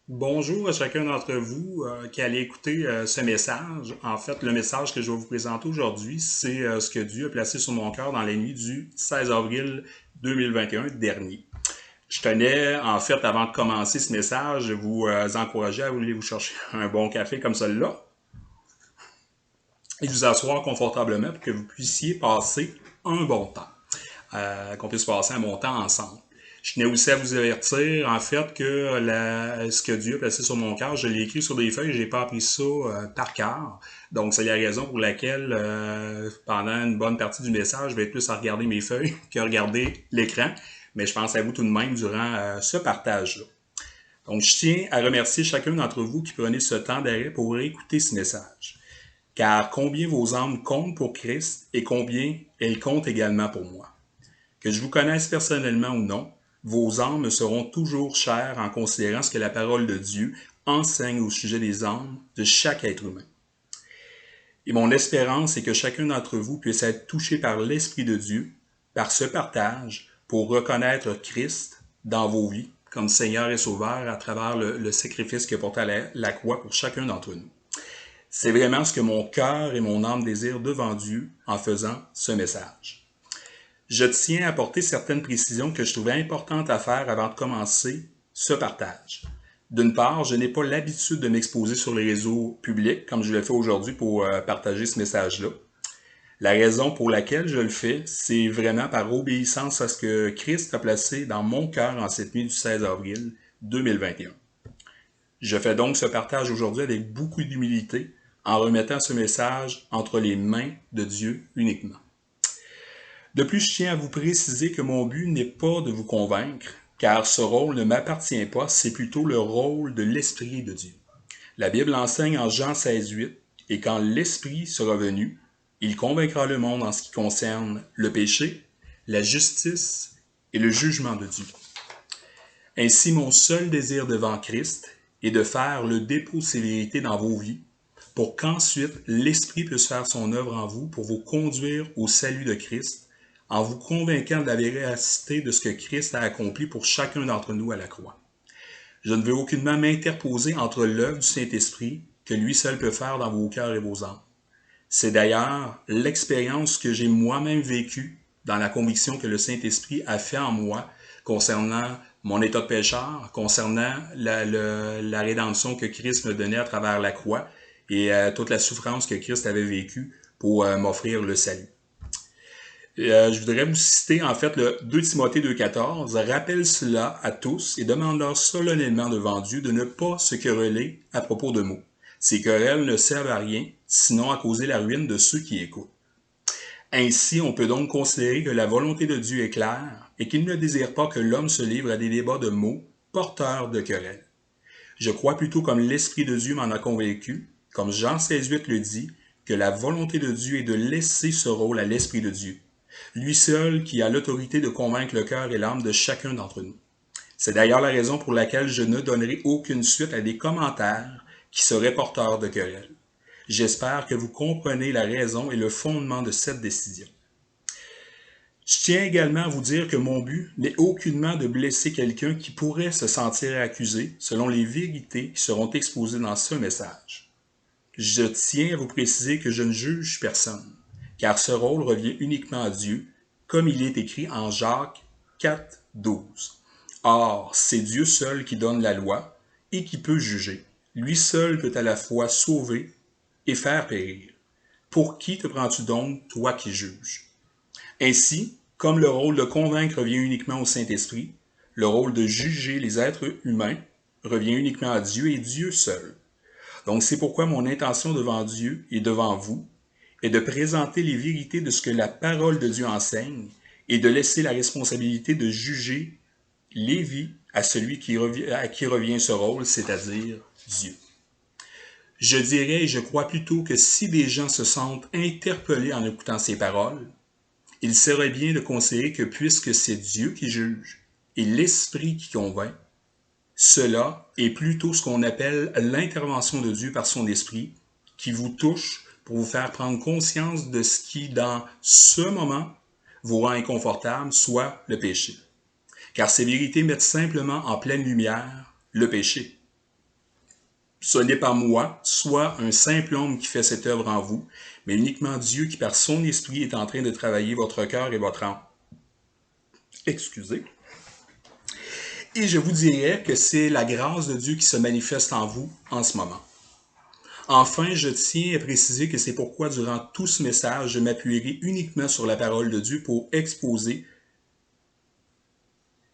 Bonjour à chacun d'entre vous qui allez écouter ce message. En fait, le message que je vais vous présenter aujourd'hui, c'est ce que Dieu a placé sur mon cœur dans la nuit du 16 avril 2021 dernier. Je tenais, en fait, avant de commencer ce message, de vous encourager à aller vous chercher un bon café comme celui-là et vous asseoir confortablement pour que vous puissiez passer un bon temps, qu'on puisse passer un bon temps ensemble. Je tenais aussi à vous avertir, en fait, que ce que Dieu a placé sur mon cœur, je l'ai écrit sur des feuilles, j'ai pas appris ça par cœur. Donc, c'est la raison pour laquelle, pendant une bonne partie du message, je vais être plus à regarder mes feuilles que regarder l'écran. Mais je pense à vous tout de même durant ce partage-là. Donc, je tiens à remercier chacun d'entre vous qui prenez ce temps d'arrêt pour écouter ce message. Car combien vos âmes comptent pour Christ et combien elles comptent également pour moi. Que je vous connaisse personnellement ou non, vos âmes me seront toujours chères en considérant ce que la parole de Dieu enseigne au sujet des âmes de chaque être humain. Et mon espérance est que chacun d'entre vous puisse être touché par l'Esprit de Dieu, par ce partage, pour reconnaître Christ dans vos vies comme Seigneur et Sauveur à travers le sacrifice qu'il a porté à la croix pour chacun d'entre nous. C'est vraiment ce que mon cœur et mon âme désirent devant Dieu en faisant ce message. Je tiens à apporter certaines précisions que je trouvais importantes à faire avant de commencer ce partage. D'une part, je n'ai pas l'habitude de m'exposer sur les réseaux publics comme je le fais aujourd'hui pour partager ce message-là. La raison pour laquelle je le fais, c'est vraiment par obéissance à ce que Christ a placé dans mon cœur en cette nuit du 16 avril 2021. Je fais donc ce partage aujourd'hui avec beaucoup d'humilité en remettant ce message entre les mains de Dieu uniquement. De plus, je tiens à vous préciser que mon but n'est pas de vous convaincre, car ce rôle ne m'appartient pas, c'est plutôt le rôle de l'Esprit de Dieu. La Bible enseigne en Jean 16,8 « Et quand l'Esprit sera venu, il convaincra le monde en ce qui concerne le péché, la justice et le jugement de Dieu. » Ainsi, mon seul désir devant Christ est de faire le dépôt de ces vérités dans vos vies, pour qu'ensuite l'Esprit puisse faire son œuvre en vous pour vous conduire au salut de Christ, en vous convainquant de la véracité de ce que Christ a accompli pour chacun d'entre nous à la croix. Je ne veux aucunement m'interposer entre l'œuvre du Saint-Esprit que lui seul peut faire dans vos cœurs et vos âmes. C'est d'ailleurs l'expérience que j'ai moi-même vécue dans la conviction que le Saint-Esprit a fait en moi concernant mon état de pécheur, concernant la rédemption que Christ me donnait à travers la croix et toute la souffrance que Christ avait vécue pour m'offrir le salut. Je voudrais vous citer en fait le 2 Timothée 2,14. Rappelle cela à tous et demande-leur solennellement devant Dieu de ne pas se quereller à propos de mots. Ces querelles ne servent à rien, sinon à causer la ruine de ceux qui écoutent. Ainsi, on peut donc considérer que la volonté de Dieu est claire et qu'il ne désire pas que l'homme se livre à des débats de mots porteurs de querelles. Je crois plutôt comme l'Esprit de Dieu m'en a convaincu, comme Jean 16,8 le dit, que la volonté de Dieu est de laisser ce rôle à l'Esprit de Dieu. Lui seul qui a l'autorité de convaincre le cœur et l'âme de chacun d'entre nous. C'est d'ailleurs la raison pour laquelle je ne donnerai aucune suite à des commentaires qui seraient porteurs de querelles. J'espère que vous comprenez la raison et le fondement de cette décision. Je tiens également à vous dire que mon but n'est aucunement de blesser quelqu'un qui pourrait se sentir accusé selon les vérités qui seront exposées dans ce message. Je tiens à vous préciser que je ne juge personne, car ce rôle revient uniquement à Dieu, comme il est écrit en Jacques 4, 12. Or, c'est Dieu seul qui donne la loi et qui peut juger. Lui seul peut à la fois sauver et faire périr. Pour qui te prends-tu donc, toi qui juges? Ainsi, comme le rôle de convaincre revient uniquement au Saint-Esprit, le rôle de juger les êtres humains revient uniquement à Dieu et Dieu seul. Donc c'est pourquoi mon intention devant Dieu et devant vous est de présenter les vérités de ce que la parole de Dieu enseigne et de laisser la responsabilité de juger les vies à celui à qui revient ce rôle, c'est-à-dire Dieu. Je dirais et je crois plutôt que si des gens se sentent interpellés en écoutant ces paroles, il serait bien de considérer que puisque c'est Dieu qui juge et l'Esprit qui convainc, cela est plutôt ce qu'on appelle l'intervention de Dieu par son Esprit qui vous touche pour vous faire prendre conscience de ce qui, dans ce moment, vous rend inconfortable, soit le péché. Car ces vérités mettent simplement en pleine lumière le péché. Ce n'est pas moi, soit un simple homme qui fait cette œuvre en vous, mais uniquement Dieu qui par son esprit est en train de travailler votre cœur et votre âme. Excusez. Et je vous dirais que c'est la grâce de Dieu qui se manifeste en vous en ce moment. Enfin, je tiens à préciser que c'est pourquoi durant tout ce message, je m'appuierai uniquement sur la parole de Dieu pour exposer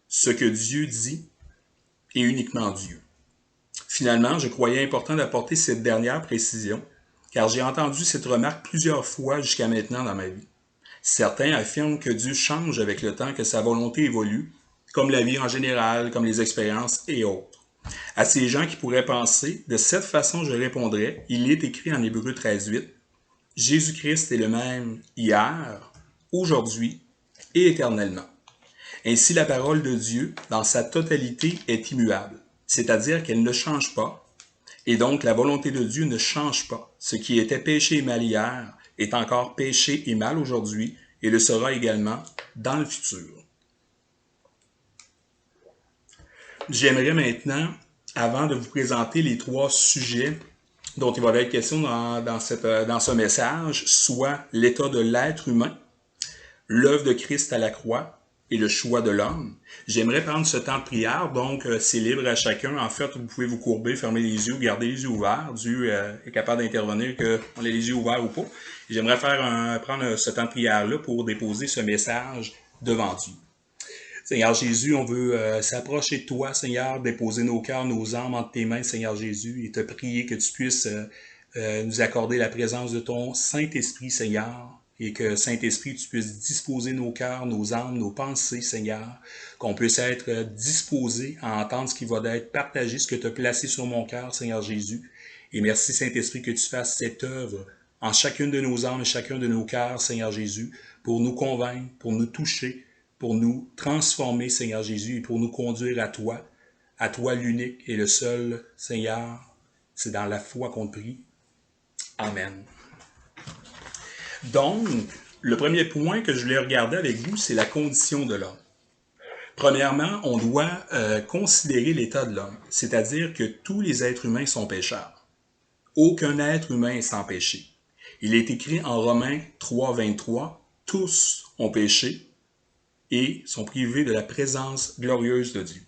ce que Dieu dit et uniquement Dieu. Finalement, je croyais important d'apporter cette dernière précision, car j'ai entendu cette remarque plusieurs fois jusqu'à maintenant dans ma vie. Certains affirment que Dieu change avec le temps, que sa volonté évolue, comme la vie en général, comme les expériences et autres. À ces gens qui pourraient penser, de cette façon je répondrais, il est écrit en Hébreux 13:8, Jésus-Christ est le même hier, aujourd'hui et éternellement. Ainsi la parole de Dieu, dans sa totalité, est immuable, c'est-à-dire qu'elle ne change pas, et donc la volonté de Dieu ne change pas. Ce qui était péché et mal hier est encore péché et mal aujourd'hui, et le sera également dans le futur. J'aimerais maintenant, avant de vous présenter les 3 sujets dont il va être question dans ce message, soit l'état de l'être humain, l'œuvre de Christ à la croix et le choix de l'homme. J'aimerais prendre ce temps de prière, donc c'est libre à chacun. En fait, vous pouvez vous courber, fermer les yeux, garder les yeux ouverts. Dieu est capable d'intervenir, qu'on ait les yeux ouverts ou pas. J'aimerais prendre ce temps de prière-là pour déposer ce message devant Dieu. Seigneur Jésus, on veut s'approcher de toi, Seigneur, déposer nos cœurs, nos âmes entre tes mains, Seigneur Jésus, et te prier que tu puisses nous accorder la présence de ton Saint-Esprit, Seigneur, et que, Saint-Esprit, tu puisses disposer nos cœurs, nos âmes, nos pensées, Seigneur, qu'on puisse être disposé à entendre ce qui va être partagé, ce que tu as placé sur mon cœur, Seigneur Jésus. Et merci, Saint-Esprit, que tu fasses cette œuvre en chacune de nos âmes et chacun de nos cœurs, Seigneur Jésus, pour nous convaincre, pour nous toucher, pour nous transformer, Seigneur Jésus, et pour nous conduire à toi l'unique et le seul, Seigneur. C'est dans la foi qu'on prie. Amen. Donc, le premier point que je voulais regarder avec vous, c'est la condition de l'homme. Premièrement, on doit considérer l'état de l'homme, c'est-à-dire que tous les êtres humains sont pécheurs. Aucun être humain est sans péché. Il est écrit en Romains 3:23, tous ont péché et sont privés de la présence glorieuse de Dieu.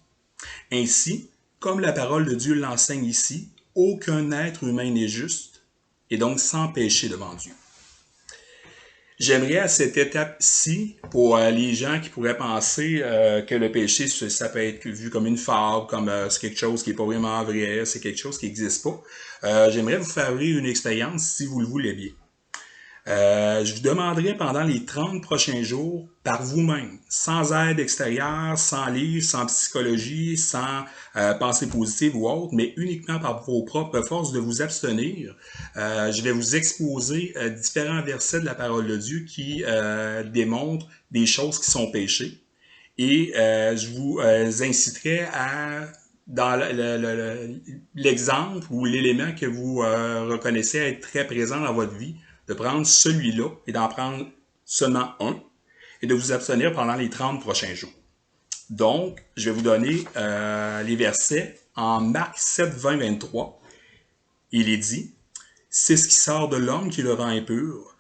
Ainsi, comme la parole de Dieu l'enseigne ici, aucun être humain n'est juste et donc sans péché devant Dieu. J'aimerais à cette étape-ci, pour les gens qui pourraient penser que le péché, ça peut être vu comme une fable, comme c'est quelque chose qui n'est pas vraiment vrai, c'est quelque chose qui n'existe pas, j'aimerais vous faire vivre une expérience si vous le voulez bien. Je vous demanderai pendant les 30 prochains jours, par vous-même, sans aide extérieure, sans livre, sans psychologie, sans pensée positive ou autre, mais uniquement par vos propres forces, de vous abstenir. Je vais vous exposer différents versets de la parole de Dieu qui démontrent des choses qui sont péchées. Et je vous inciterai à, dans l'exemple ou l'élément que vous reconnaissez être très présent dans votre vie, de prendre celui-là et d'en prendre seulement un et de vous abstenir pendant les 30 prochains jours. Donc, je vais vous donner les versets en Marc 7, 20, 23. Il est dit, « C'est ce qui sort de l'homme qui le rend impur,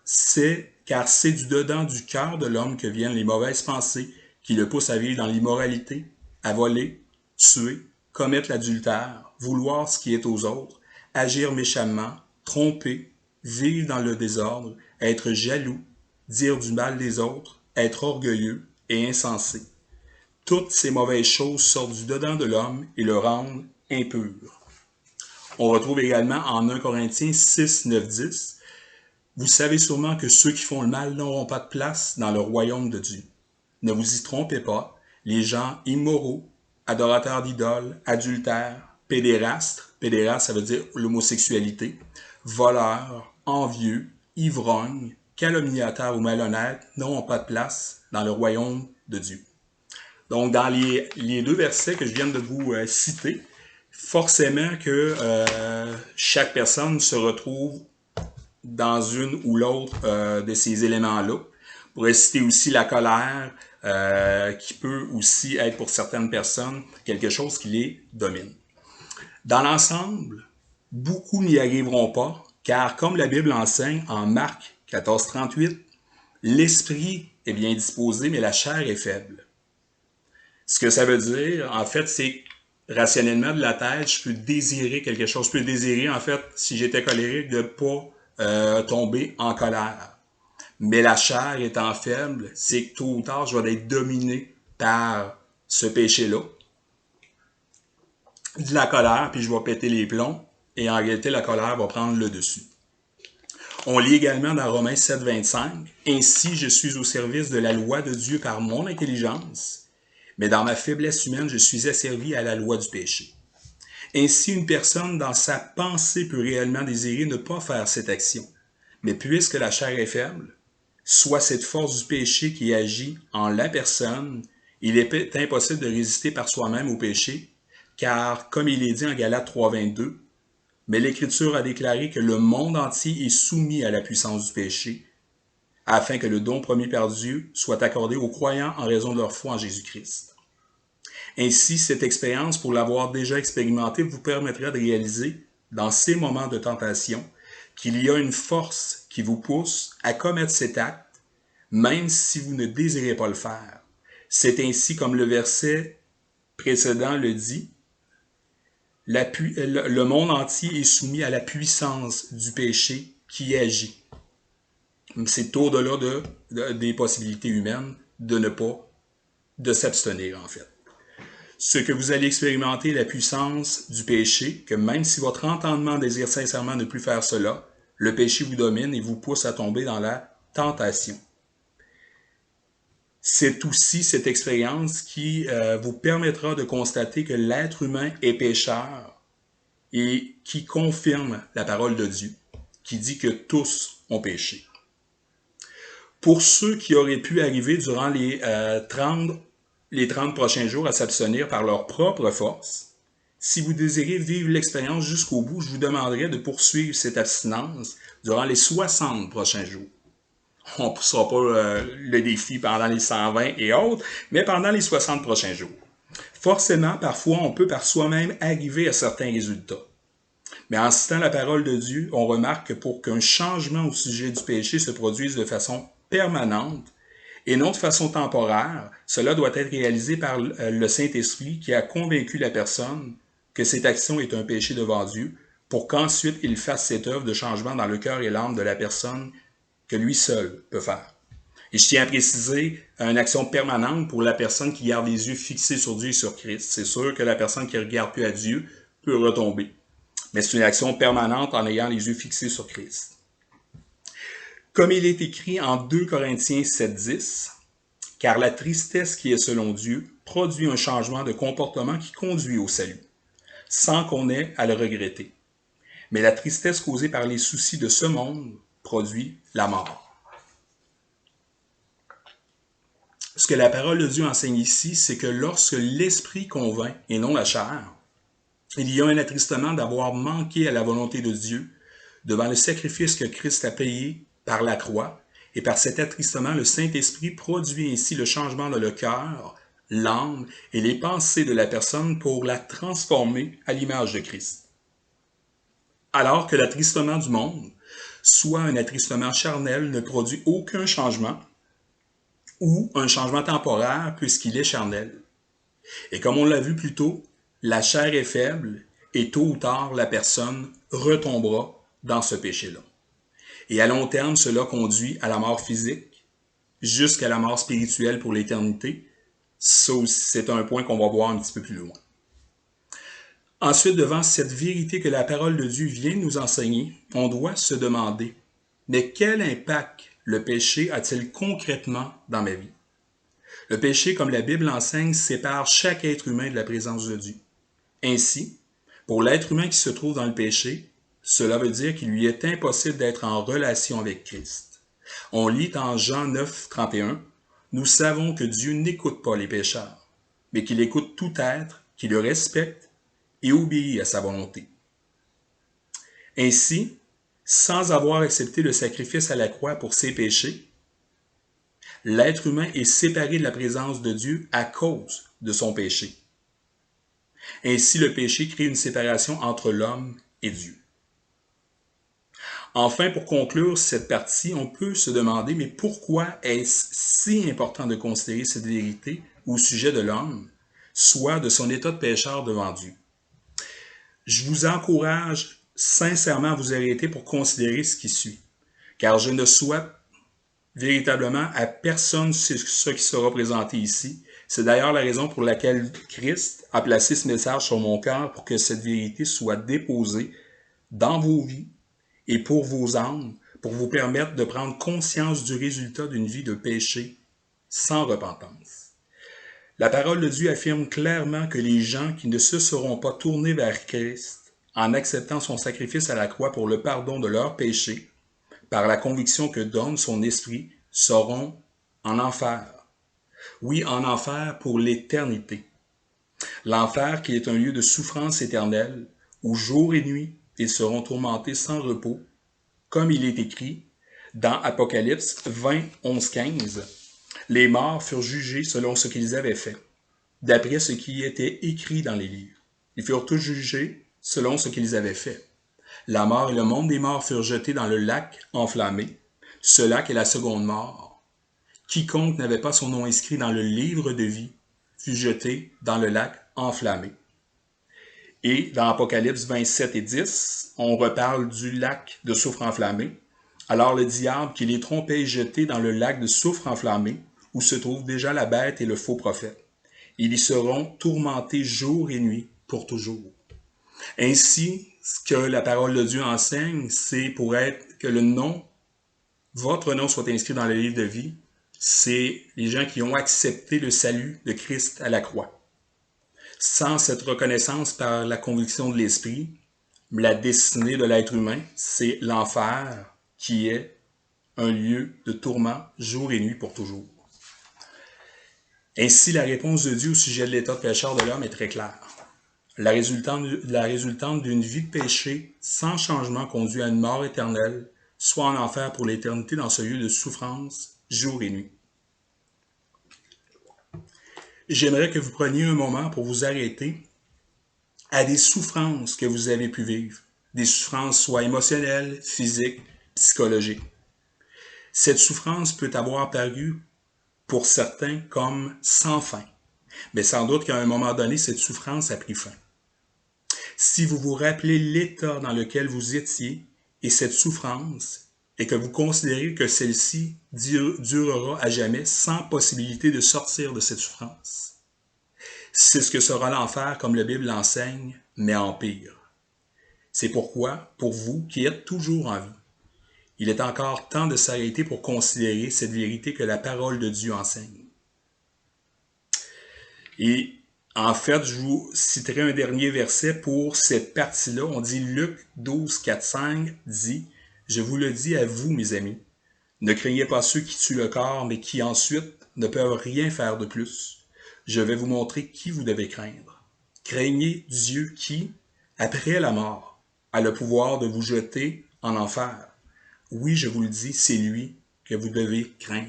car c'est du dedans du cœur de l'homme que viennent les mauvaises pensées qui le poussent à vivre dans l'immoralité, à voler, tuer, commettre l'adultère, vouloir ce qui est aux autres, agir méchamment, tromper, vivre dans le désordre, être jaloux, dire du mal des autres, être orgueilleux et insensé. Toutes ces mauvaises choses sortent du dedans de l'homme et le rendent impur. » On retrouve également en 1 Corinthiens 6, 9, 10. « Vous savez sûrement que ceux qui font le mal n'auront pas de place dans le royaume de Dieu. Ne vous y trompez pas, les gens immoraux, adorateurs d'idoles, adultères, pédérastes ça veut dire l'homosexualité, voleurs, envieux, ivrognes, calomniateurs ou malhonnêtes n'auront pas de place dans le royaume de Dieu. » Donc, dans les 2 versets que je viens de vous citer, forcément que chaque personne se retrouve dans une ou l'autre de ces éléments-là. On pourrait citer aussi la colère, qui peut aussi être pour certaines personnes quelque chose qui les domine. Dans l'ensemble, Beaucoup n'y arriveront pas, car comme la Bible enseigne en Marc 14,38, l'esprit est bien disposé, mais la chair est faible. Ce que ça veut dire, en fait, c'est rationnellement de la tête, je peux désirer quelque chose. Je peux désirer, en fait, si j'étais colérique, de ne pas tomber en colère. Mais la chair étant faible, c'est que tôt ou tard, je vais être dominé par ce péché-là, de la colère, puis je vais péter les plombs, et en réalité, la colère va prendre le dessus. On lit également dans Romains 7,25, « Ainsi je suis au service de la loi de Dieu par mon intelligence, mais dans ma faiblesse humaine, je suis asservi à la loi du péché. » Ainsi, une personne dans sa pensée peut réellement désirer ne pas faire cette action. Mais puisque la chair est faible, soit cette force du péché qui agit en la personne, il est impossible de résister par soi-même au péché, car, comme il est dit en Galates 3,22, mais l'Écriture a déclaré que le monde entier est soumis à la puissance du péché, afin que le don promis par Dieu soit accordé aux croyants en raison de leur foi en Jésus-Christ. Ainsi, cette expérience, pour l'avoir déjà expérimentée, vous permettra de réaliser, dans ces moments de tentation, qu'il y a une force qui vous pousse à commettre cet acte, même si vous ne désirez pas le faire. C'est ainsi, comme le verset précédent le dit, le monde entier est soumis à la puissance du péché qui agit. C'est au-delà des possibilités humaines de s'abstenir, en fait. Ce que vous allez expérimenter la puissance du péché, que même si votre entendement désire sincèrement ne plus faire cela, le péché vous domine et vous pousse à tomber dans la tentation. C'est aussi cette expérience qui vous permettra de constater que l'être humain est pécheur et qui confirme la parole de Dieu, qui dit que tous ont péché. Pour ceux qui auraient pu arriver durant les 30 prochains jours à s'abstenir par leur propre force, si vous désirez vivre l'expérience jusqu'au bout, je vous demanderai de poursuivre cette abstinence durant les 60 prochains jours. On ne poussera pas le défi pendant les 120 et autres, mais pendant les 60 prochains jours. Forcément, parfois, on peut par soi-même arriver à certains résultats. Mais en citant la parole de Dieu, on remarque que pour qu'un changement au sujet du péché se produise de façon permanente et non de façon temporaire, cela doit être réalisé par le Saint-Esprit qui a convaincu la personne que cette action est un péché devant Dieu pour qu'ensuite il fasse cette œuvre de changement dans le cœur et l'âme de la personne que lui seul peut faire. Et je tiens à préciser une action permanente pour la personne qui garde les yeux fixés sur Dieu et sur Christ. C'est sûr que la personne qui ne regarde plus à Dieu peut retomber. Mais c'est une action permanente en ayant les yeux fixés sur Christ. Comme il est écrit en 2 Corinthiens 7,10, « Car la tristesse qui est selon Dieu produit un changement de comportement qui conduit au salut, sans qu'on ait à le regretter. Mais la tristesse causée par les soucis de ce monde produit la mort. » Ce que la parole de Dieu enseigne ici, c'est que lorsque l'esprit convainc et non la chair, il y a un attristement d'avoir manqué à la volonté de Dieu devant le sacrifice que Christ a payé par la croix, et par cet attristement, le Saint-Esprit produit ainsi le changement dans le cœur, l'âme et les pensées de la personne pour la transformer à l'image de Christ. Alors que l'attristement du monde, soit un attristement charnel, ne produit aucun changement, ou un changement temporaire puisqu'il est charnel. Et comme on l'a vu plus tôt, la chair est faible et tôt ou tard, la personne retombera dans ce péché-là. Et à long terme, cela conduit à la mort physique, jusqu'à la mort spirituelle pour l'éternité. Ça aussi, c'est un point qu'on va voir un petit peu plus loin. Ensuite, devant cette vérité que la parole de Dieu vient nous enseigner, on doit se demander, mais quel impact le péché a-t-il concrètement dans ma vie? Le péché, comme la Bible enseigne, sépare chaque être humain de la présence de Dieu. Ainsi, pour l'être humain qui se trouve dans le péché, cela veut dire qu'il lui est impossible d'être en relation avec Christ. On lit en Jean 9, 31, « Nous savons que Dieu n'écoute pas les pécheurs, mais qu'il écoute tout être, qui le respecte et obéit à sa volonté. » Ainsi, sans avoir accepté le sacrifice à la croix pour ses péchés, l'être humain est séparé de la présence de Dieu à cause de son péché. Ainsi, le péché crée une séparation entre l'homme et Dieu. Enfin, pour conclure cette partie, on peut se demander, mais pourquoi est-ce si important de considérer cette vérité au sujet de l'homme, soit de son état de pécheur devant Dieu? Je vous encourage sincèrement à vous arrêter pour considérer ce qui suit, car je ne souhaite véritablement à personne ce qui sera présenté ici. C'est d'ailleurs la raison pour laquelle Christ a placé ce message sur mon cœur pour que cette vérité soit déposée dans vos vies et pour vos âmes, pour vous permettre de prendre conscience du résultat d'une vie de péché sans repentance. La parole de Dieu affirme clairement que les gens qui ne se seront pas tournés vers Christ en acceptant son sacrifice à la croix pour le pardon de leurs péchés, par la conviction que donne son esprit, seront en enfer. Oui, en enfer pour l'éternité. L'enfer qui est un lieu de souffrance éternelle, où jour et nuit ils seront tourmentés sans repos, comme il est écrit dans Apocalypse 20, 11, 15. Les morts furent jugés selon ce qu'ils avaient fait, d'après ce qui était écrit dans les livres. Ils furent tous jugés selon ce qu'ils avaient fait. La mort et le monde des morts furent jetés dans le lac enflammé. Ce lac est la seconde mort. Quiconque n'avait pas son nom inscrit dans le livre de vie fut jeté dans le lac enflammé. Et dans Apocalypse 27 et 10, on reparle du lac de soufre enflammé. Alors le diable qui les trompait est jeté dans le lac de soufre enflammé, où se trouve déjà la bête et le faux prophète. Ils y seront tourmentés jour et nuit pour toujours. Ainsi, ce que la parole de Dieu enseigne, c'est pour être que votre nom soit inscrit dans le livre de vie, c'est les gens qui ont accepté le salut de Christ à la croix. Sans cette reconnaissance par la conviction de l'esprit, la destinée de l'être humain, c'est l'enfer qui est un lieu de tourment jour et nuit pour toujours. Ainsi, la réponse de Dieu au sujet de l'état de pécheur de l'homme est très claire. La résultante d'une vie de péché sans changement conduit à une mort éternelle, soit en enfer pour l'éternité dans ce lieu de souffrance jour et nuit. J'aimerais que vous preniez un moment pour vous arrêter à des souffrances que vous avez pu vivre, des souffrances soit émotionnelles, physiques, psychologiques. Cette souffrance peut avoir paru pour certains comme sans fin, mais sans doute qu'à un moment donné, cette souffrance a pris fin. Si vous vous rappelez l'état dans lequel vous étiez et cette souffrance, et que vous considérez que celle-ci durera à jamais sans possibilité de sortir de cette souffrance, c'est ce que sera l'enfer comme la Bible l'enseigne, mais en pire. C'est pourquoi, pour vous qui êtes toujours en vie, il est encore temps de s'arrêter pour considérer cette vérité que la parole de Dieu enseigne. Et en fait, je vous citerai un dernier verset pour cette partie-là. On dit Luc 12, 4, 5 dit « Je vous le dis à vous, mes amis, ne craignez pas ceux qui tuent le corps, mais qui ensuite ne peuvent rien faire de plus. Je vais vous montrer qui vous devez craindre. Craignez Dieu qui, après la mort, a le pouvoir de vous jeter en enfer. Oui, je vous le dis, c'est lui que vous devez craindre. »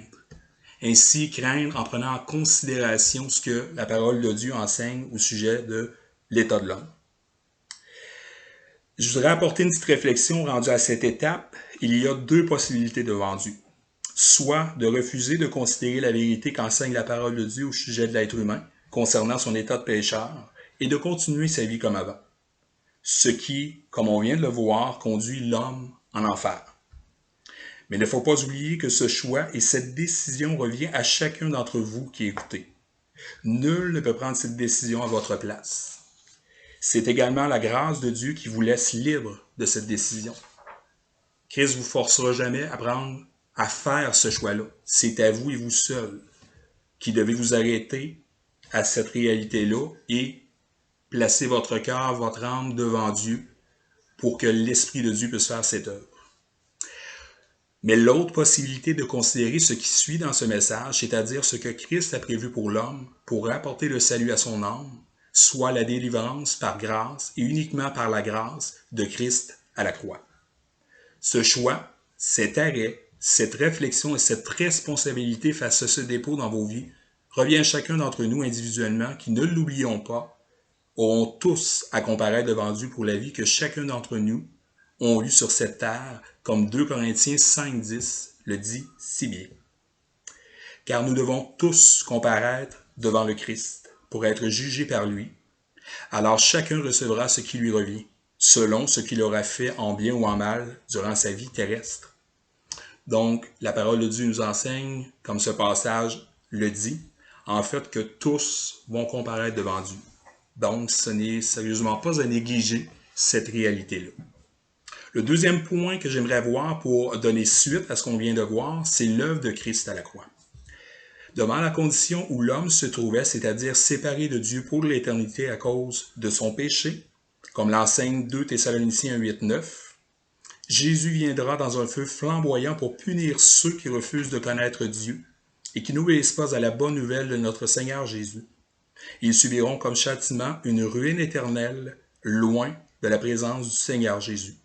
Ainsi, craindre en prenant en considération ce que la parole de Dieu enseigne au sujet de l'état de l'homme. Je voudrais apporter une petite réflexion rendue à cette étape. Il y a deux possibilités devant Dieu. Soit de refuser de considérer la vérité qu'enseigne la parole de Dieu au sujet de l'être humain concernant son état de pécheur et de continuer sa vie comme avant. Ce qui, comme on vient de le voir, conduit l'homme en enfer. Mais il ne faut pas oublier que ce choix et cette décision revient à chacun d'entre vous qui écoutez. Nul ne peut prendre cette décision à votre place. C'est également la grâce de Dieu qui vous laisse libre de cette décision. Christ ne vous forcera jamais à faire ce choix-là. C'est à vous et vous seul qui devez vous arrêter à cette réalité-là et placer votre cœur, votre âme devant Dieu pour que l'Esprit de Dieu puisse faire cette œuvre. Mais l'autre possibilité de considérer ce qui suit dans ce message, c'est-à-dire ce que Christ a prévu pour l'homme, pour apporter le salut à son âme, soit la délivrance par grâce et uniquement par la grâce de Christ à la croix. Ce choix, cet arrêt, cette réflexion et cette responsabilité face à ce dépôt dans vos vies revient à chacun d'entre nous individuellement qui, ne l'oublions pas, auront tous à comparaître devant Dieu pour la vie que chacun d'entre nous ont eue sur cette terre, comme 2 Corinthiens 5,10 le dit si bien. Car nous devons tous comparaître devant le Christ pour être jugés par lui. Alors chacun recevra ce qui lui revient, selon ce qu'il aura fait en bien ou en mal durant sa vie terrestre. Donc, la parole de Dieu nous enseigne, comme ce passage le dit, en fait que tous vont comparaître devant Dieu. Donc, ce n'est sérieusement pas à négliger cette réalité-là. Le deuxième point que j'aimerais voir pour donner suite à ce qu'on vient de voir, c'est l'œuvre de Christ à la croix. Devant la condition où l'homme se trouvait, c'est-à-dire séparé de Dieu pour l'éternité à cause de son péché, comme l'enseigne 2 Thessaloniciens 8-9, Jésus viendra dans un feu flamboyant pour punir ceux qui refusent de connaître Dieu et qui n'obéissent pas à la bonne nouvelle de notre Seigneur Jésus. Ils subiront comme châtiment une ruine éternelle, loin de la présence du Seigneur Jésus.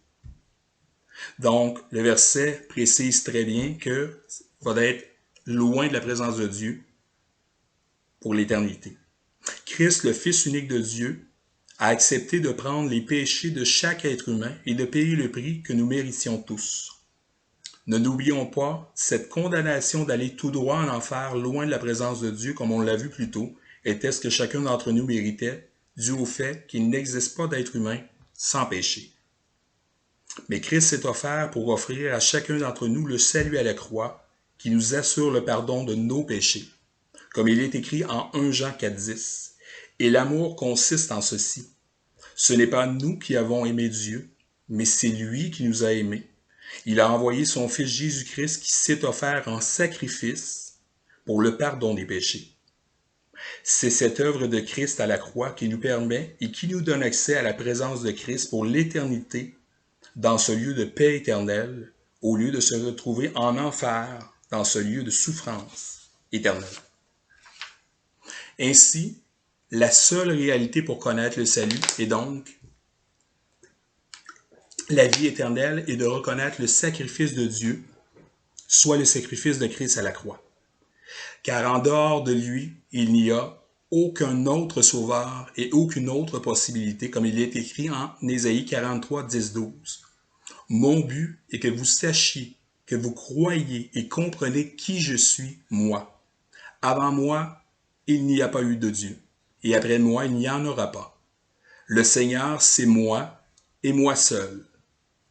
Donc, le verset précise très bien que va être loin de la présence de Dieu pour l'éternité. Christ, le Fils unique de Dieu, a accepté de prendre les péchés de chaque être humain et de payer le prix que nous méritions tous. Ne n'oublions pas cette condamnation d'aller tout droit en enfer, loin de la présence de Dieu, comme on l'a vu plus tôt, était ce que chacun d'entre nous méritait, dû au fait qu'il n'existe pas d'être humain sans péché. Mais Christ s'est offert pour offrir à chacun d'entre nous le salut à la croix, qui nous assure le pardon de nos péchés. Comme il est écrit en 1 Jean 4,10. Et l'amour consiste en ceci. Ce n'est pas nous qui avons aimé Dieu, mais c'est lui qui nous a aimés. Il a envoyé son Fils Jésus-Christ qui s'est offert en sacrifice pour le pardon des péchés. C'est cette œuvre de Christ à la croix qui nous permet et qui nous donne accès à la présence de Christ pour l'éternité dans ce lieu de paix éternelle, au lieu de se retrouver en enfer dans ce lieu de souffrance éternelle. Ainsi, la seule réalité pour connaître le salut est donc la vie éternelle et de reconnaître le sacrifice de Dieu, soit le sacrifice de Christ à la croix. Car en dehors de lui, il n'y a aucun autre sauveur et aucune autre possibilité, comme il est écrit en Ésaïe 43, 10-12. Mon but est que vous sachiez, que vous croyez et comprenez qui je suis, moi. Avant moi, il n'y a pas eu de Dieu, et après moi, il n'y en aura pas. Le Seigneur, c'est moi, et moi seul.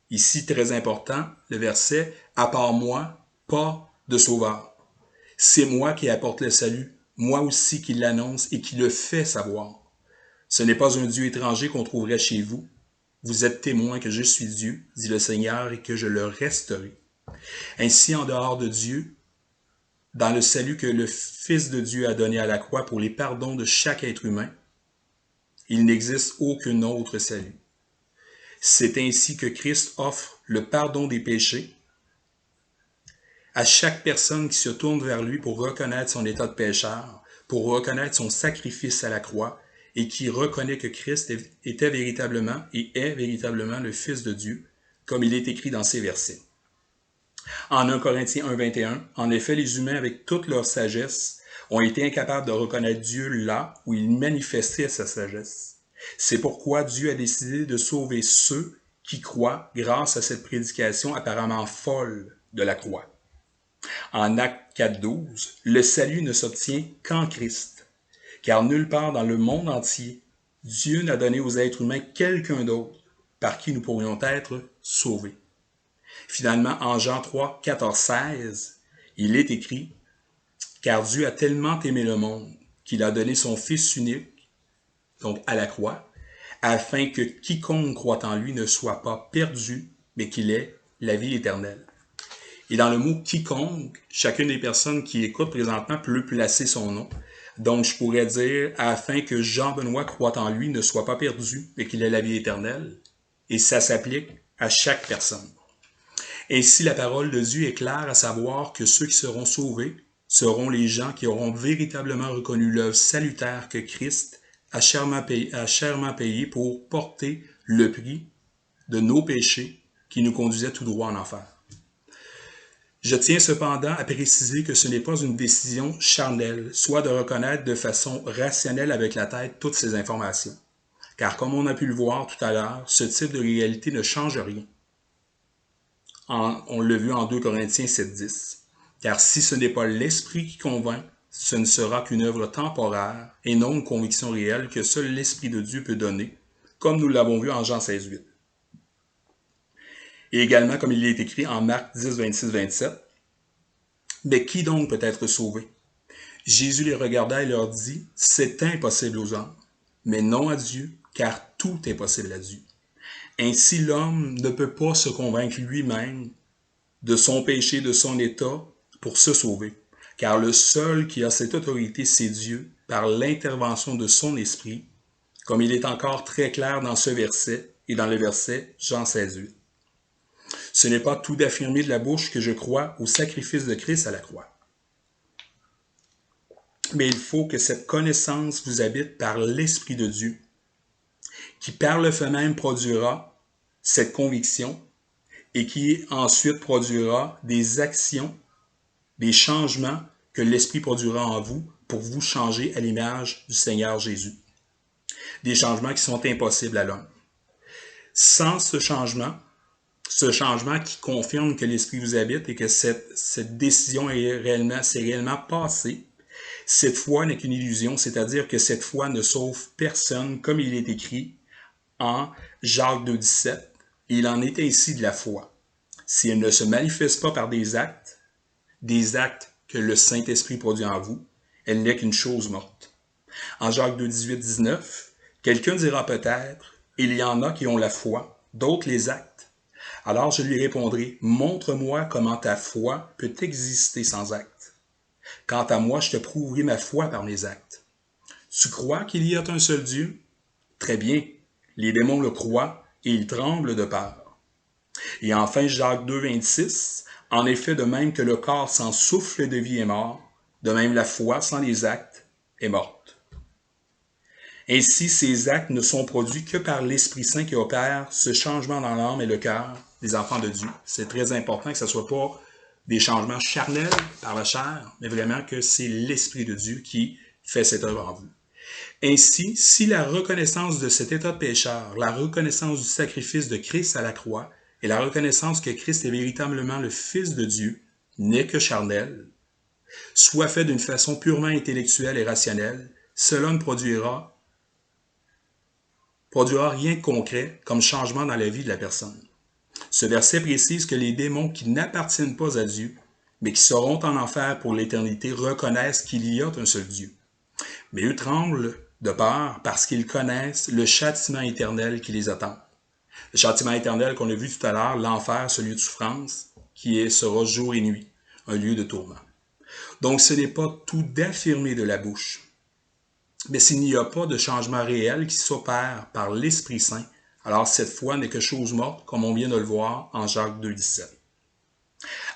Ici, très important, le verset, à part moi, pas de sauveur. C'est moi qui apporte le salut, moi aussi qui l'annonce et qui le fait savoir. Ce n'est pas un Dieu étranger qu'on trouverait chez vous. Vous êtes témoin que je suis Dieu, dit le Seigneur, et que je le resterai. Ainsi, en dehors de Dieu, dans le salut que le Fils de Dieu a donné à la croix pour les pardons de chaque être humain, il n'existe aucun autre salut. C'est ainsi que Christ offre le pardon des péchés à chaque personne qui se tourne vers lui pour reconnaître son état de pécheur, pour reconnaître son sacrifice à la croix et qui reconnaît que Christ était véritablement et est véritablement le Fils de Dieu, comme il est écrit dans ces versets. En 1 Corinthiens 1,21, en effet, les humains, avec toute leur sagesse, ont été incapables de reconnaître Dieu là où il manifestait sa sagesse. C'est pourquoi Dieu a décidé de sauver ceux qui croient grâce à cette prédication apparemment folle de la croix. En Actes 4,12, le salut ne s'obtient qu'en Christ, car nulle part dans le monde entier, Dieu n'a donné aux êtres humains quelqu'un d'autre par qui nous pourrions être sauvés. Finalement, en Jean 3, 14, 16, il est écrit « Car Dieu a tellement aimé le monde qu'il a donné son Fils unique, donc à la croix, afin que quiconque croit en lui ne soit pas perdu, mais qu'il ait la vie éternelle. » Et dans le mot « quiconque », chacune des personnes qui écoutent présentement peut placer son nom. Donc, je pourrais dire « afin que Jean-Benoît croit en lui ne soit pas perdu, mais qu'il ait la vie éternelle. » Et ça s'applique à chaque personne. Ainsi, la parole de Dieu est claire à savoir que ceux qui seront sauvés seront les gens qui auront véritablement reconnu l'œuvre salutaire que Christ a chèrement payé pour porter le prix de nos péchés qui nous conduisaient tout droit en enfer. Je tiens cependant à préciser que ce n'est pas une décision charnelle, soit de reconnaître de façon rationnelle avec la tête toutes ces informations. Car comme on a pu le voir tout à l'heure, ce type de réalité ne change rien. On l'a vu en 2 Corinthiens 7,10. Car si ce n'est pas l'Esprit qui convainc, ce ne sera qu'une œuvre temporaire et non une conviction réelle que seul l'Esprit de Dieu peut donner, comme nous l'avons vu en Jean 16,8. Et également, comme il est écrit en Marc 10, 26, 27, « Mais qui donc peut être sauvé? Jésus les regarda et leur dit, « C'est impossible aux hommes, mais non à Dieu, car tout est possible à Dieu. Ainsi l'homme ne peut pas se convaincre lui-même de son péché, de son état, pour se sauver. Car le seul qui a cette autorité, c'est Dieu, par l'intervention de son esprit, comme il est encore très clair dans ce verset et dans le verset Jean 16,8. Ce n'est pas tout d'affirmer de la bouche que je crois au sacrifice de Christ à la croix. Mais il faut que cette connaissance vous habite par l'Esprit de Dieu, qui par le fait même produira cette conviction et qui ensuite produira des actions, des changements que l'Esprit produira en vous pour vous changer à l'image du Seigneur Jésus. Des changements qui sont impossibles à l'homme. Sans ce changement qui confirme que l'Esprit vous habite et que cette décision s'est réellement passée, cette foi n'est qu'une illusion, c'est-à-dire que cette foi ne sauve personne, comme il est écrit en Jacques 2,17. Il en est ainsi de la foi. Si elle ne se manifeste pas par des actes que le Saint-Esprit produit en vous, elle n'est qu'une chose morte. En Jacques 2,18, 19, quelqu'un dira peut-être, il y en a qui ont la foi, d'autres les actes. Alors je lui répondrai, montre-moi comment ta foi peut exister sans acte. Quant à moi, je te prouverai ma foi par mes actes. Tu crois qu'il y a un seul Dieu? Très bien, les démons le croient et ils tremblent de peur. Et enfin, Jacques 2, 26, en effet, de même que le corps sans souffle de vie est mort, de même la foi sans les actes est morte. Ainsi, ces actes ne sont produits que par l'Esprit Saint qui opère ce changement dans l'âme et le cœur des enfants de Dieu. C'est très important que ce ne soit pas des changements charnels par la chair, mais vraiment que c'est l'Esprit de Dieu qui fait cette œuvre en vous. Ainsi, si la reconnaissance de cet état de pécheur, la reconnaissance du sacrifice de Christ à la croix et la reconnaissance que Christ est véritablement le Fils de Dieu n'est que charnel, soit fait d'une façon purement intellectuelle et rationnelle, cela ne produira rien de concret comme changement dans la vie de la personne. Ce verset précise que les démons qui n'appartiennent pas à Dieu, mais qui seront en enfer pour l'éternité, reconnaissent qu'il y a un seul Dieu. Mais eux tremblent de peur parce qu'ils connaissent le châtiment éternel qui les attend. Le châtiment éternel qu'on a vu tout à l'heure, l'enfer, ce lieu de souffrance, sera jour et nuit, un lieu de tourment. Donc ce n'est pas tout d'affirmer de la bouche. Mais s'il n'y a pas de changement réel qui s'opère par l'Esprit Saint, alors cette foi n'est que chose morte, comme on vient de le voir en Jacques 2, 17.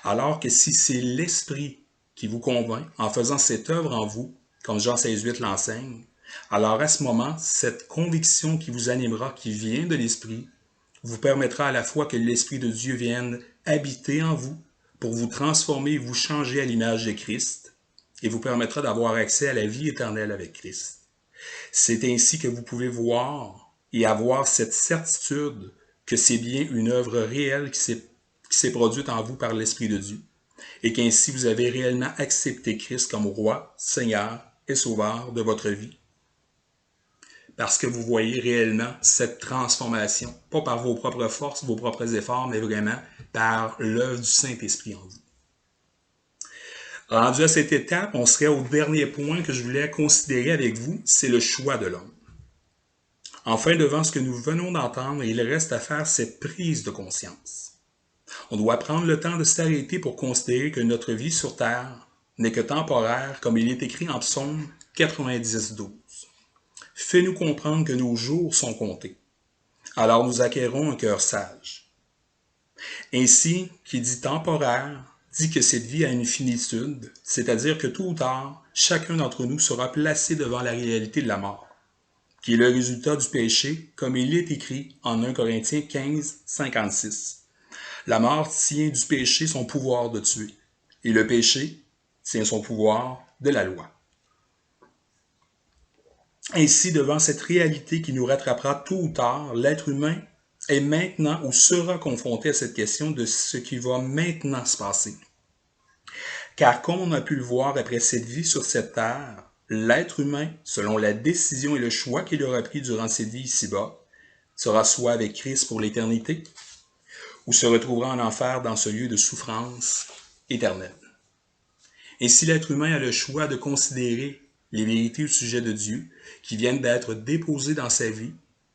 Alors que si c'est l'Esprit qui vous convainc en faisant cette œuvre en vous, comme Jean 16,8 l'enseigne, alors à ce moment, cette conviction qui vous animera, qui vient de l'Esprit, vous permettra à la fois que l'Esprit de Dieu vienne habiter en vous pour vous transformer et vous changer à l'image de Christ, et vous permettra d'avoir accès à la vie éternelle avec Christ. C'est ainsi que vous pouvez voir et avoir cette certitude que c'est bien une œuvre réelle qui s'est produite en vous par l'Esprit de Dieu, et qu'ainsi vous avez réellement accepté Christ comme roi, Seigneur et Sauveur de votre vie. Parce que vous voyez réellement cette transformation, pas par vos propres forces, vos propres efforts, mais vraiment par l'œuvre du Saint-Esprit en vous. Rendu à cette étape, on serait au dernier point que je voulais considérer avec vous, c'est le choix de l'homme. Enfin, devant ce que nous venons d'entendre, il reste à faire cette prise de conscience. On doit prendre le temps de s'arrêter pour considérer que notre vie sur Terre n'est que temporaire, comme il est écrit en Psaume 90, 12. Fais-nous comprendre que nos jours sont comptés. Alors nous acquérons un cœur sage. Ainsi, qui dit temporaire, dit que cette vie a une finitude, c'est-à-dire que tôt ou tard, chacun d'entre nous sera placé devant la réalité de la mort, qui est le résultat du péché, comme il est écrit en 1 Corinthiens 15, 56. La mort tient du péché son pouvoir de tuer, et le péché tient son pouvoir de la loi. Ainsi, devant cette réalité qui nous rattrapera tôt ou tard, l'être humain est maintenant ou sera confronté à cette question de ce qui va maintenant se passer. Car comme on a pu le voir après cette vie sur cette terre, l'être humain, selon la décision et le choix qu'il aura pris durant cette vie ici-bas, sera soit avec Christ pour l'éternité, ou se retrouvera en enfer dans ce lieu de souffrance éternelle. Et si l'être humain a le choix de considérer les vérités au sujet de Dieu qui viennent d'être déposées dans sa vie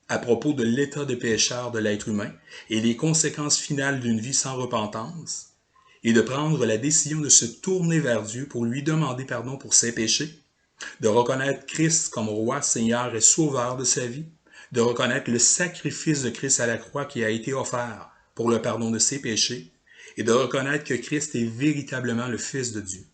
à propos de l'état de pécheur de l'être humain et les conséquences finales d'une vie sans repentance, et de prendre la décision de se tourner vers Dieu pour lui demander pardon pour ses péchés, de reconnaître Christ comme roi, Seigneur et sauveur de sa vie, de reconnaître le sacrifice de Christ à la croix qui a été offert pour le pardon de ses péchés, et de reconnaître que Christ est véritablement le Fils de Dieu.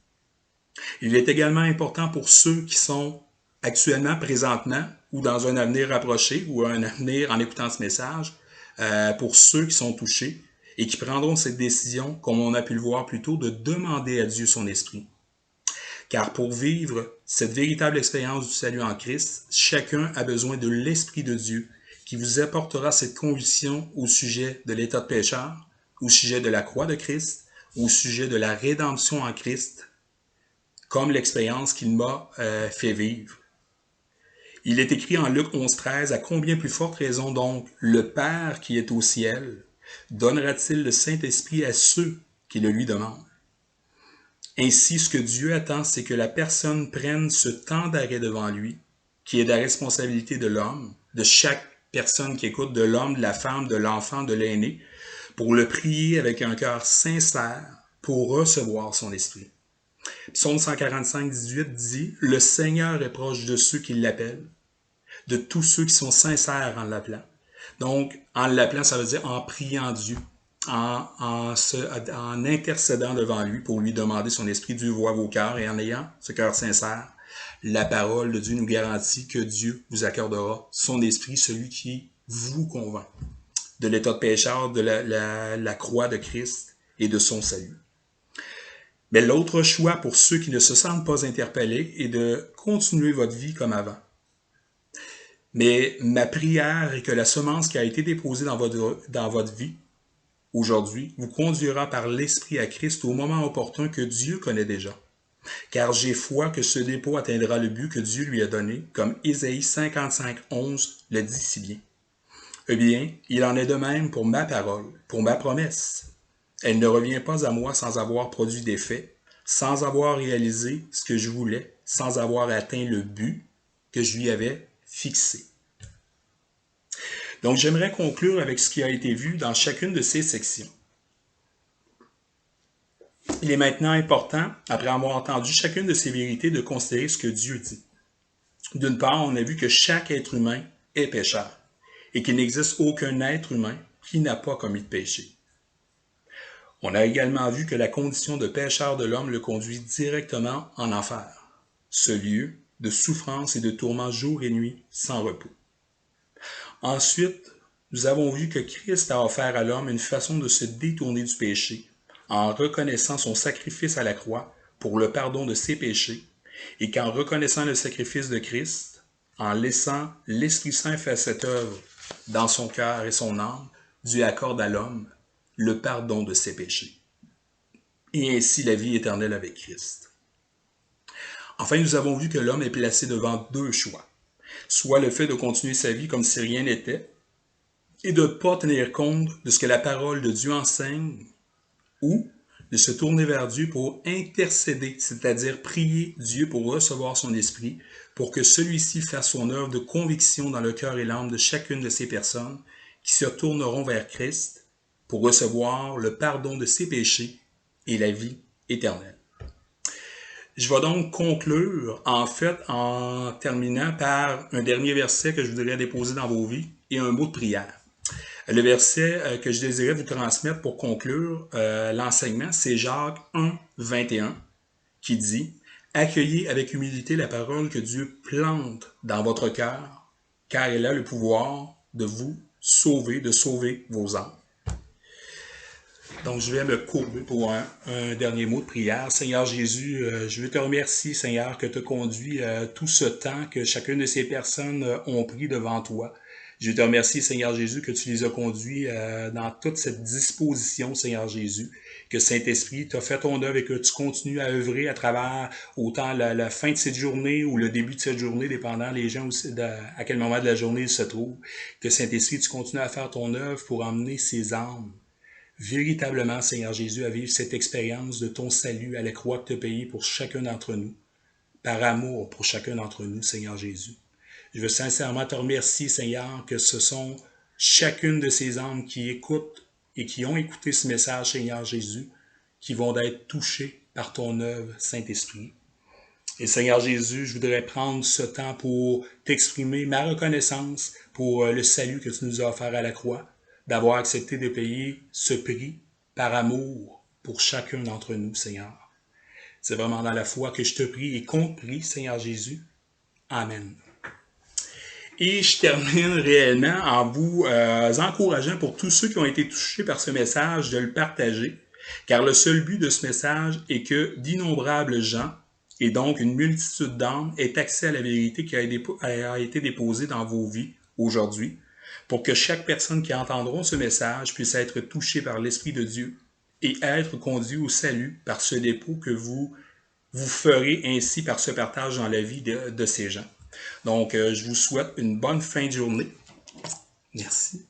Il est également important pour ceux qui sont actuellement, présentement, ou dans un avenir rapproché, ou un avenir en écoutant ce message, pour ceux qui sont touchés et qui prendront cette décision, comme on a pu le voir plus tôt, de demander à Dieu son esprit. Car pour vivre cette véritable expérience du salut en Christ, chacun a besoin de l'Esprit de Dieu qui vous apportera cette conviction au sujet de l'état de pécheur, au sujet de la croix de Christ, au sujet de la rédemption en Christ, comme l'expérience qu'il m'a fait vivre. Il est écrit en Luc 11,13, « À combien plus forte raison donc le Père qui est au ciel donnera-t-il le Saint-Esprit à ceux qui le lui demandent? » Ainsi, ce que Dieu attend, c'est que la personne prenne ce temps d'arrêt devant lui, qui est la responsabilité de l'homme, de chaque personne qui écoute, de l'homme, de la femme, de l'enfant, de l'aîné, pour le prier avec un cœur sincère pour recevoir son esprit. Psaume 145, 18 dit « Le Seigneur est proche de ceux qui l'appellent, de tous ceux qui sont sincères en l'appelant. » Donc, en l'appelant, ça veut dire en priant Dieu, en intercédant devant lui pour lui demander son esprit. Dieu voit vos cœurs et en ayant ce cœur sincère, la parole de Dieu nous garantit que Dieu vous accordera son esprit, celui qui vous convainc de l'état de pécheur, de la croix de Christ et de son salut. Mais l'autre choix pour ceux qui ne se sentent pas interpellés est de continuer votre vie comme avant. Mais ma prière est que la semence qui a été déposée dans votre vie aujourd'hui vous conduira par l'Esprit à Christ au moment opportun que Dieu connaît déjà. Car j'ai foi que ce dépôt atteindra le but que Dieu lui a donné, comme Ésaïe 55, 11 le dit si bien. Eh bien, il en est de même pour ma parole, pour ma promesse. Elle ne revient pas à moi sans avoir produit d'effet, sans avoir réalisé ce que je voulais, sans avoir atteint le but que je lui avais fixé. Donc, j'aimerais conclure avec ce qui a été vu dans chacune de ces sections. Il est maintenant important, après avoir entendu chacune de ces vérités, de considérer ce que Dieu dit. D'une part, on a vu que chaque être humain est pécheur et qu'il n'existe aucun être humain qui n'a pas commis de péché. On a également vu que la condition de pécheur de l'homme le conduit directement en enfer, ce lieu de souffrance et de tourment jour et nuit sans repos. Ensuite, nous avons vu que Christ a offert à l'homme une façon de se détourner du péché en reconnaissant son sacrifice à la croix pour le pardon de ses péchés et qu'en reconnaissant le sacrifice de Christ, en laissant l'Esprit Saint faire cette œuvre dans son cœur et son âme, Dieu accorde à l'homme le pardon de ses péchés et ainsi la vie éternelle avec Christ. Enfin, nous avons vu que l'homme est placé devant deux choix. Soit le fait de continuer sa vie comme si rien n'était, et de ne pas tenir compte de ce que la parole de Dieu enseigne, ou de se tourner vers Dieu pour intercéder, c'est-à-dire prier Dieu pour recevoir son esprit, pour que celui-ci fasse son œuvre de conviction dans le cœur et l'âme de chacune de ces personnes qui se tourneront vers Christ pour recevoir le pardon de ses péchés et la vie éternelle. Je vais donc conclure, en fait, en terminant par un dernier verset que je voudrais déposer dans vos vies et un mot de prière. Le verset que je désirais vous transmettre pour conclure l'enseignement, c'est Jacques 1, 21, qui dit « Accueillez avec humilité la parole que Dieu plante dans votre cœur, car elle a le pouvoir de vous sauver, de sauver vos âmes. » Donc, je vais me courber pour un dernier mot de prière. Seigneur Jésus, je veux te remercier, Seigneur, que tu as conduit tout ce temps que chacune de ces personnes ont pris devant toi. Je veux te remercier, Seigneur Jésus, que tu les as conduits dans toute cette disposition, Seigneur Jésus, que Saint-Esprit t'a fait ton œuvre et que tu continues à œuvrer à travers autant la fin de cette journée ou le début de cette journée, dépendant les gens aussi à quel moment de la journée ils se trouvent. Que Saint-Esprit, tu continues à faire ton œuvre pour emmener ces âmes véritablement, Seigneur Jésus, à vivre cette expérience de ton salut à la croix que tu as payée pour chacun d'entre nous, par amour pour chacun d'entre nous, Seigneur Jésus. Je veux sincèrement te remercier, Seigneur, que ce sont chacune de ces âmes qui écoutent et qui ont écouté ce message, Seigneur Jésus, qui vont être touchées par ton œuvre, Saint-Esprit. Et Seigneur Jésus, je voudrais prendre ce temps pour t'exprimer ma reconnaissance pour le salut que tu nous as offert à la croix, d'avoir accepté de payer ce prix par amour pour chacun d'entre nous, Seigneur. C'est vraiment dans la foi que je te prie et qu'on te prie, Seigneur Jésus. Amen. Et je termine réellement en vous encourageant pour tous ceux qui ont été touchés par ce message de le partager, car le seul but de ce message est que d'innombrables gens et donc une multitude d'âmes aient accès à la vérité qui a été déposée dans vos vies aujourd'hui, pour que chaque personne qui entendra ce message puisse être touchée par l'Esprit de Dieu et être conduit au salut par ce dépôt que vous ferez ainsi par ce partage dans la vie de ces gens. Donc, je vous souhaite une bonne fin de journée. Merci.